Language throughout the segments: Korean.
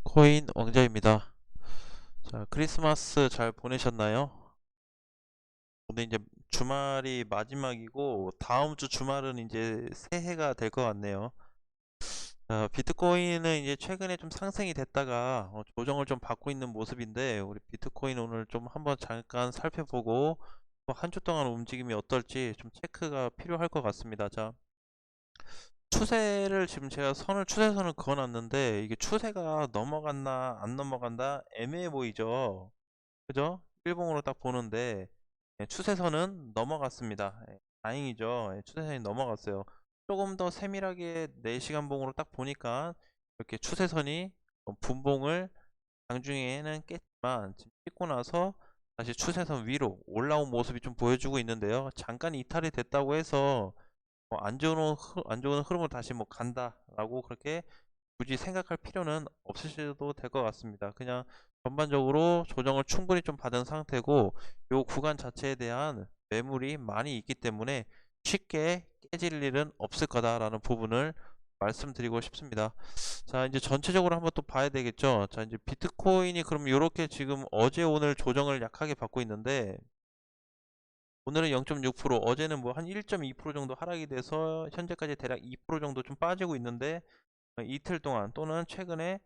비트코인 왕자입니다. 자, 크리스마스 잘 보내셨나요? 오늘 이제 주말이 마지막이고 다음 주 주말은 이제 새해가 될 것 같네요. 자, 비트코인은 이제 최근에 좀 상승이 됐다가 조정을 좀 받고 있는 모습인데 우리 비트코인 오늘 좀 한번 잠깐 살펴보고 한 주 동안 움직임이 어떨지 좀 체크가 필요할 것 같습니다. 자, 추세를 지금 제가 추세선을 그어놨는데 이게 추세가 넘어갔나 안 넘어간다 애매해 보이죠? 그죠? 일봉으로 딱 보는데 추세선은 넘어갔습니다. 다행이죠. 추세선이 넘어갔어요. 조금 더 세밀하게 4시간 봉으로 딱 보니까 이렇게 추세선이 분봉을 장중에는 깼지만 지금 찍고 나서 다시 추세선 위로 올라온 모습이 좀 보여주고 있는데요. 잠깐 이탈이 됐다고 해서 안 좋은 흐름으로 다시 뭐 간다라고 그렇게 굳이 생각할 필요는 없으셔도 될 것 같습니다. 그냥 전반적으로 조정을 충분히 좀 받은 상태고 요 구간 자체에 대한 매물이 많이 있기 때문에 쉽게 깨질 일은 없을 거다라는 부분을 말씀드리고 싶습니다. 자, 이제 전체적으로 한번 또 봐야 되겠죠. 자, 이제 비트코인이 그럼 이렇게 지금 어제 오늘 조정을 약하게 받고 있는데 오늘은 0.6%, 어제는 뭐 한 1.2% 정도 하락이 돼서 현재까지 대략 2% 정도 좀 빠지고 있는데 이틀 동안 또는 최근에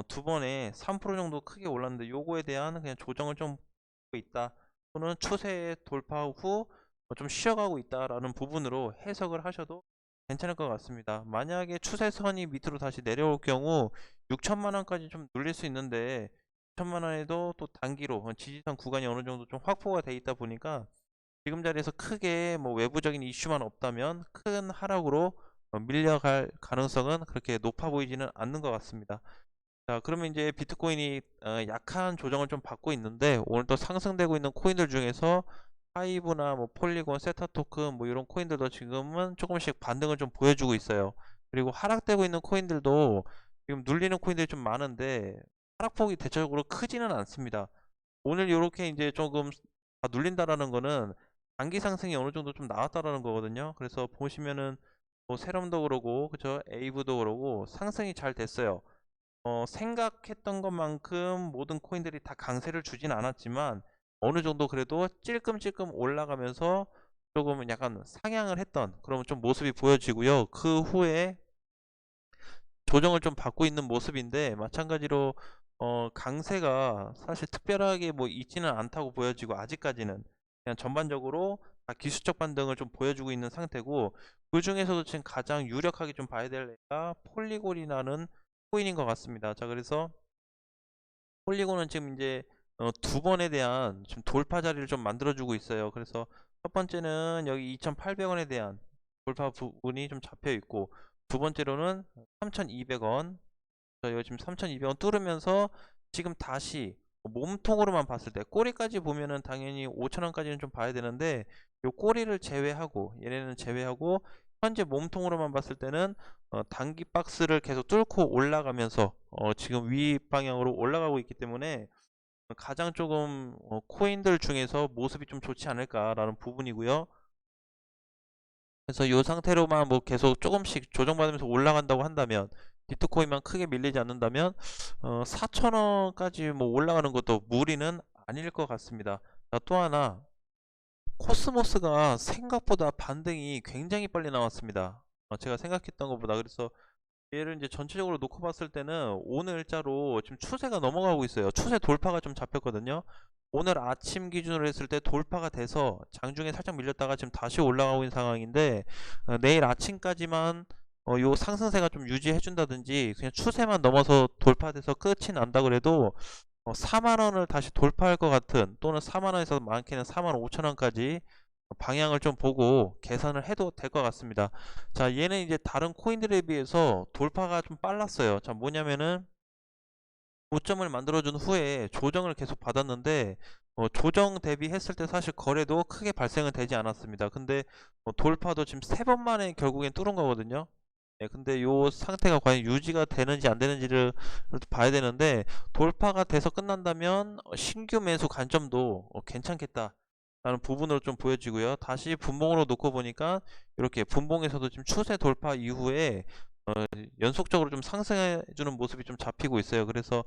두 번에 3% 정도 크게 올랐는데 요거에 대한 그냥 조정을 좀 하고 있다 또는 추세 돌파 후 좀 쉬어가고 있다라는 부분으로 해석을 하셔도 괜찮을 것 같습니다. 만약에 추세선이 밑으로 다시 내려올 경우 6천만 원까지 좀 눌릴 수 있는데 6천만 원에도 또 단기로 지지선 구간이 어느 정도 좀 확보가 돼 있다 보니까 지금 자리에서 크게 뭐 외부적인 이슈만 없다면 큰 하락으로 밀려갈 가능성은 그렇게 높아 보이지는 않는 것 같습니다. 자, 그러면 이제 비트코인이 약한 조정을 좀 받고 있는데 오늘 또 상승되고 있는 코인들 중에서 하이브나 뭐 폴리곤, 세타 토큰 뭐 이런 코인들도 지금은 조금씩 반등을 좀 보여주고 있어요. 그리고 하락되고 있는 코인들도 지금 눌리는 코인들이 좀 많은데 하락폭이 대체적으로 크지는 않습니다. 오늘 이렇게 이제 조금 눌린다라는 거는 단기 상승이 어느 정도 좀 나왔다라는 거거든요. 그래서 보시면은 뭐 세럼도 그러고 그죠? 에이브도 그러고 상승이 잘 됐어요. 생각했던 것만큼 모든 코인들이 다 강세를 주진 않았지만 어느 정도 그래도 찔끔찔끔 올라가면서 조금 약간 상향을 했던 그런 좀 모습이 보여지고요. 그 후에 조정을 좀 받고 있는 모습인데 마찬가지로 강세가 사실 특별하게 뭐 있지는 않다고 보여지고 아직까지는 그냥 전반적으로 다 기술적 반등을 좀 보여주고 있는 상태고 그 중에서도 지금 가장 유력하게 좀 봐야 될 애가 폴리곤이라는 코인인 것 같습니다. 자, 그래서 폴리곤은 지금 이제 두 번에 대한 지금 돌파 자리를 좀 만들어주고 있어요. 그래서 첫 번째는 여기 2,800원에 대한 돌파 부분이 좀 잡혀 있고 두 번째로는 3,200원. 여기 지금 3,200원 뚫으면서 지금 다시 몸통으로만 봤을 때 꼬리까지 보면은 당연히 5,000원까지는 좀 봐야 되는데 요 꼬리를 제외하고 얘네는 제외하고 현재 몸통으로만 봤을 때는 단기 박스를 계속 뚫고 올라가면서 지금 위 방향으로 올라가고 있기 때문에 가장 조금 코인들 중에서 모습이 좀 좋지 않을까라는 부분이고요. 그래서 이 상태로만 뭐 계속 조금씩 조정받으면서 올라간다고 한다면 비트코인만 크게 밀리지 않는다면 4,000원까지 뭐 올라가는 것도 무리는 아닐 것 같습니다. 자, 또 하나 코스모스가 생각보다 반등이 굉장히 빨리 나왔습니다. 제가 생각했던 것보다. 그래서 얘를 이제 전체적으로 놓고 봤을 때는 오늘자로 지금 추세가 넘어가고 있어요. 추세 돌파가 좀 잡혔거든요. 오늘 아침 기준으로 했을 때 돌파가 돼서 장중에 살짝 밀렸다가 지금 다시 올라가고 있는 상황인데 내일 아침까지만 요 상승세가 좀 유지해 준다든지 그냥 추세만 넘어서 돌파돼서 끝이 난다 그래도 4만 원을 다시 돌파할 것 같은 또는 4만 원에서 많게는 4만 5천 원까지 방향을 좀 보고 계산을 해도 될 것 같습니다. 자, 얘는 이제 다른 코인들에 비해서 돌파가 좀 빨랐어요. 자, 뭐냐면은 고점을 만들어준 후에 조정을 계속 받았는데 조정 대비했을 때 사실 거래도 크게 발생은 되지 않았습니다. 근데 돌파도 지금 3번 만에 결국엔 뚫은 거거든요. 예, 근데 요 상태가 과연 유지가 되는지 안 되는지를 봐야 되는데 돌파가 돼서 끝난다면 신규 매수 관점도 괜찮겠다 라는 부분으로 좀 보여지고요. 다시 분봉으로 놓고 보니까 이렇게 분봉에서도 지금 추세 돌파 이후에 연속적으로 좀 상승해 주는 모습이 좀 잡히고 있어요. 그래서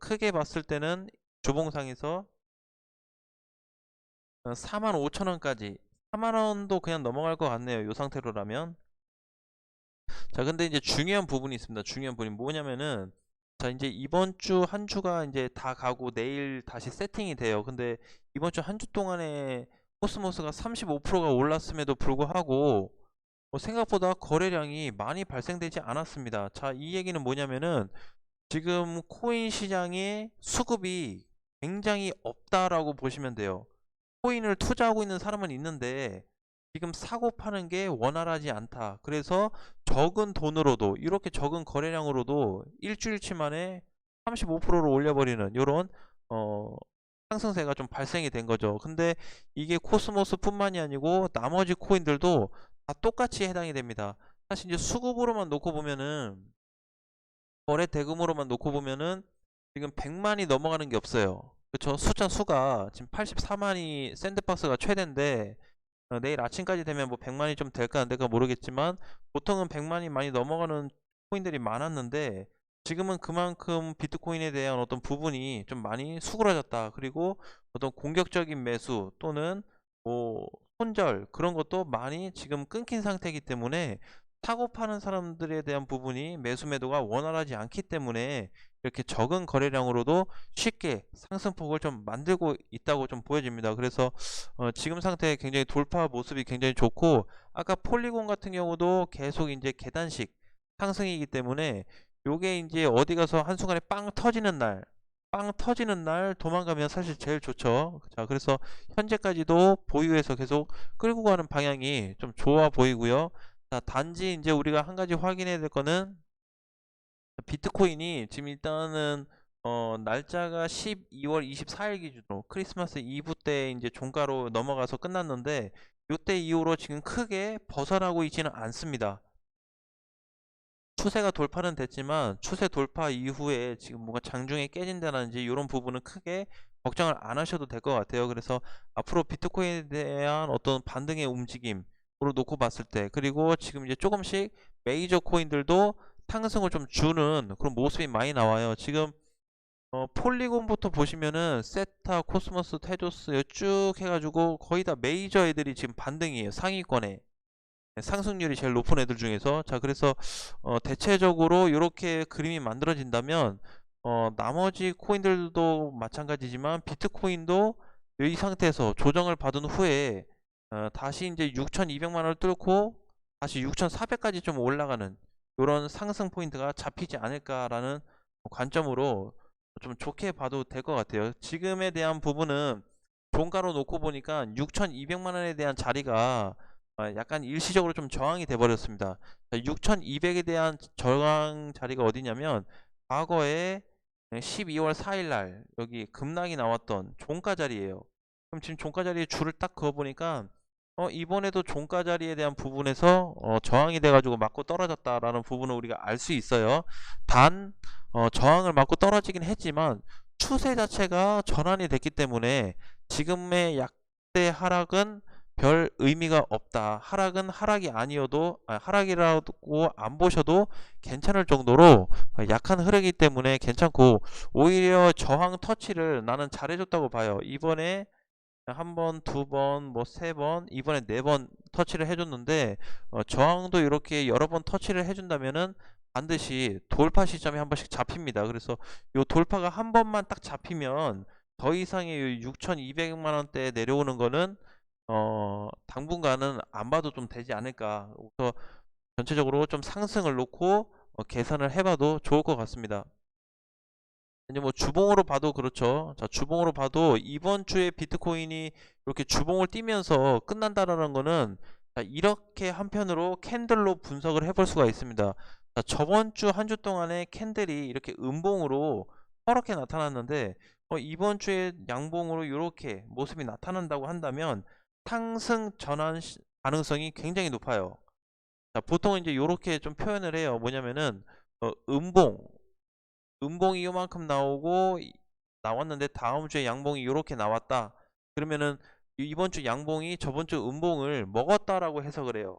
크게 봤을 때는 주봉상에서 45,000원까지 4만원도 그냥 넘어갈 것 같네요. 이 상태로라면. 자, 근데 이제 중요한 부분이 있습니다. 중요한 부분이 뭐냐면은, 자, 이제 이번 주 한 주가 이제 다 가고 내일 다시 세팅이 돼요. 근데 이번 주 한 주 동안에 코스모스가 35%가 올랐음에도 불구하고 생각보다 거래량이 많이 발생되지 않았습니다. 자, 이 얘기는 뭐냐면은 지금 코인 시장에 수급이 굉장히 없다라고 보시면 돼요. 코인을 투자하고 있는 사람은 있는데 지금 사고 파는 게 원활하지 않다. 그래서 적은 돈으로도 이렇게 적은 거래량으로도 일주일치 만에 35%를 올려버리는 이런 어, 상승세가 좀 발생이 된 거죠. 근데 이게 코스모스뿐만이 아니고 나머지 코인들도 다 똑같이 해당이 됩니다. 사실 이제 수급으로만 놓고 보면은 거래 대금으로만 놓고 보면은 지금 100만이 넘어가는 게 없어요. 그쵸? 숫자 수가 지금 84만이 샌드박스가 최대인데 내일 아침까지 되면 뭐 100만이 좀 될까 안 될까 모르겠지만 보통은 100만이 많이 넘어가는 코인들이 많았는데 지금은 그만큼 비트코인에 대한 어떤 부분이 좀 많이 수그러졌다. 그리고 어떤 공격적인 매수 또는 뭐 손절 그런 것도 많이 지금 끊긴 상태이기 때문에 사고 파는 사람들에 대한 부분이 매수 매도가 원활하지 않기 때문에 이렇게 적은 거래량으로도 쉽게 상승폭을 좀 만들고 있다고 좀 보여집니다. 그래서 지금 상태 굉장히 돌파 모습이 굉장히 좋고 아까 폴리곤 같은 경우도 계속 이제 계단식 상승이기 때문에 요게 이제 어디 가서 한순간에 빵 터지는 날 도망가면 사실 제일 좋죠. 자, 그래서 현재까지도 보유해서 계속 끌고 가는 방향이 좀 좋아 보이고요. 자, 단지 이제 우리가 한 가지 확인해야 될 거는 비트코인이 지금 일단은 날짜가 12월 24일 기준으로 크리스마스 이브 때 이제 종가로 넘어가서 끝났는데 요때 이후로 지금 크게 벗어나고 있지는 않습니다. 추세가 돌파는 됐지만 추세 돌파 이후에 지금 뭔가 장중에 깨진다든지 이런 부분은 크게 걱정을 안 하셔도 될 것 같아요. 그래서 앞으로 비트코인에 대한 어떤 반등의 움직임으로 놓고 봤을 때 그리고 지금 이제 조금씩 메이저 코인들도 상승을 좀 주는 그런 모습이 많이 나와요. 지금 폴리곤부터 보시면은 세타, 코스모스, 테조스 쭉 해가지고 거의 다 메이저 애들이 지금 반등이에요. 상위권에. 상승률이 제일 높은 애들 중에서. 자, 그래서 대체적으로 이렇게 그림이 만들어진다면 나머지 코인들도 마찬가지지만 비트코인도 이 상태에서 조정을 받은 후에 다시 이제 6,200만 원을 뚫고 다시 6,400까지 좀 올라가는 이런 상승 포인트가 잡히지 않을까라는 관점으로 좀 좋게 봐도 될 것 같아요. 지금에 대한 부분은 종가로 놓고 보니까 6,200만 원에 대한 자리가 약간 일시적으로 좀 저항이 돼 버렸습니다. 6,200에 대한 저항 자리가 어디냐면 과거에 12월 4일 날 여기 급락이 나왔던 종가 자리예요. 그럼 지금 종가 자리에 줄을 딱 그어 보니까 이번에도 종가 자리에 대한 부분에서 저항이 돼가지고 맞고 떨어졌다라는 부분을 우리가 알 수 있어요. 단 저항을 맞고 떨어지긴 했지만 추세 자체가 전환이 됐기 때문에 지금의 약대 하락은 별 의미가 없다. 하락은 하락이 아니어도 하락이라고 안 보셔도 괜찮을 정도로 약한 흐르기 때문에 괜찮고 오히려 저항 터치를 나는 잘해줬다고 봐요. 이번에 한 번, 두 번, 뭐 세 번, 이번에 네 번 터치를 해줬는데 저항도 이렇게 여러 번 터치를 해준다면은 반드시 돌파 시점이 한 번씩 잡힙니다. 그래서 요 돌파가 한 번만 딱 잡히면 더 이상의 6,200만 원대에 내려오는 거는 당분간은 안 봐도 좀 되지 않을까. 그래서 전체적으로 좀 상승을 놓고 계산을 해봐도 좋을 것 같습니다. 이제 뭐 주봉으로 봐도 그렇죠. 자, 주봉으로 봐도 이번 주에 비트코인이 이렇게 주봉을 띄면서 끝난다라는 거는 자, 이렇게 한편으로 캔들로 분석을 해볼 수가 있습니다. 자, 저번 주 한 주 동안에 캔들이 이렇게 음봉으로 허렇게 나타났는데 이번 주에 양봉으로 이렇게 모습이 나타난다고 한다면 상승 전환 가능성이 굉장히 높아요. 자, 보통 이제 이렇게 좀 표현을 해요. 뭐냐면은 음봉이 요만큼 나오고 나왔는데 다음 주에 양봉이 이렇게 나왔다. 그러면은 이번 주 양봉이 저번 주 음봉을 먹었다라고 해석을 해요.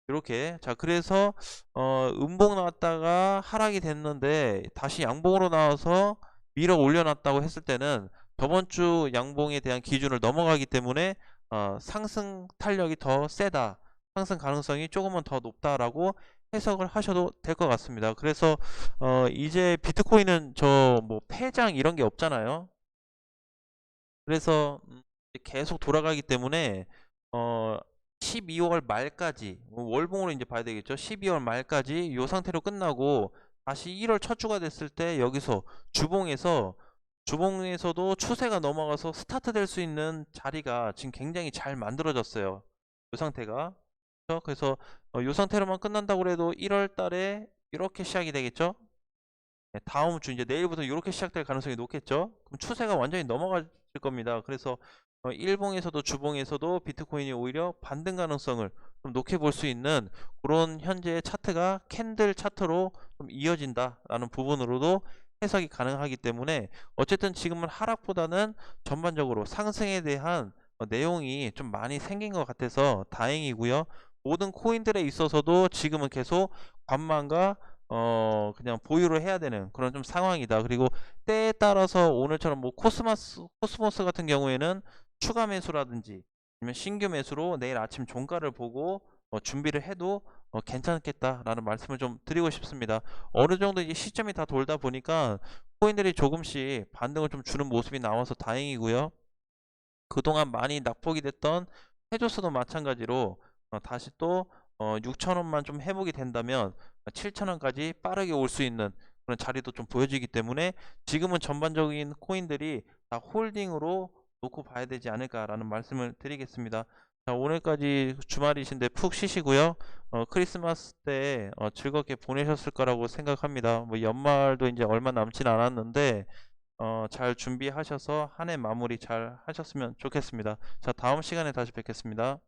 이렇게. 자, 그래서 음봉 나왔다가 하락이 됐는데 다시 양봉으로 나와서 밀어 올려놨다고 했을 때는 저번 주 양봉에 대한 기준을 넘어가기 때문에 상승 탄력이 더 세다, 상승 가능성이 조금은 더 높다라고 해석을 하셔도 될 것 같습니다. 그래서 이제 비트코인은 저 뭐 폐장 이런 게 없잖아요. 그래서 계속 돌아가기 때문에 어 12월 말까지 월봉으로 이제 봐야 되겠죠. 12월 말까지 이 상태로 끝나고 다시 1월 첫 주가 됐을 때 여기서 주봉에서도 추세가 넘어가서 스타트 될 수 있는 자리가 지금 굉장히 잘 만들어졌어요. 이 상태가. 그래서 이 상태로만 끝난다고 해도 1월 달에 이렇게 시작이 되겠죠. 네, 다음 주 이제 내일부터 이렇게 시작될 가능성이 높겠죠. 그럼 추세가 완전히 넘어갈 겁니다. 그래서 일봉에서도 주봉에서도 비트코인이 오히려 반등 가능성을 좀 높게 볼 수 있는 그런 현재의 차트가 캔들 차트로 좀 이어진다라는 부분으로도 해석이 가능하기 때문에 어쨌든 지금은 하락보다는 전반적으로 상승에 대한 내용이 좀 많이 생긴 것 같아서 다행이고요. 모든 코인들에 있어서도 지금은 계속 관망과 그냥 보유를 해야 되는 그런 좀 상황이다. 그리고 때에 따라서 오늘처럼 뭐 코스모스 같은 경우에는 추가 매수라든지 아니면 신규 매수로 내일 아침 종가를 보고 준비를 해도 괜찮겠다라는 말씀을 좀 드리고 싶습니다. 어느 정도 이제 시점이 다 돌다 보니까 코인들이 조금씩 반등을 좀 주는 모습이 나와서 다행이고요. 그동안 많이 낙폭이 됐던 해조스도 마찬가지로 다시 또 6,000원만 좀 회복이 된다면 7,000원까지 빠르게 올 수 있는 그런 자리도 좀 보여지기 때문에 지금은 전반적인 코인들이 다 홀딩으로 놓고 봐야 되지 않을까라는 말씀을 드리겠습니다. 자, 오늘까지 주말이신데 푹 쉬시고요. 크리스마스 때 즐겁게 보내셨을 거라고 생각합니다. 뭐 연말도 이제 얼마 남진 않았는데 잘 준비하셔서 한 해 마무리 잘 하셨으면 좋겠습니다. 자, 다음 시간에 다시 뵙겠습니다.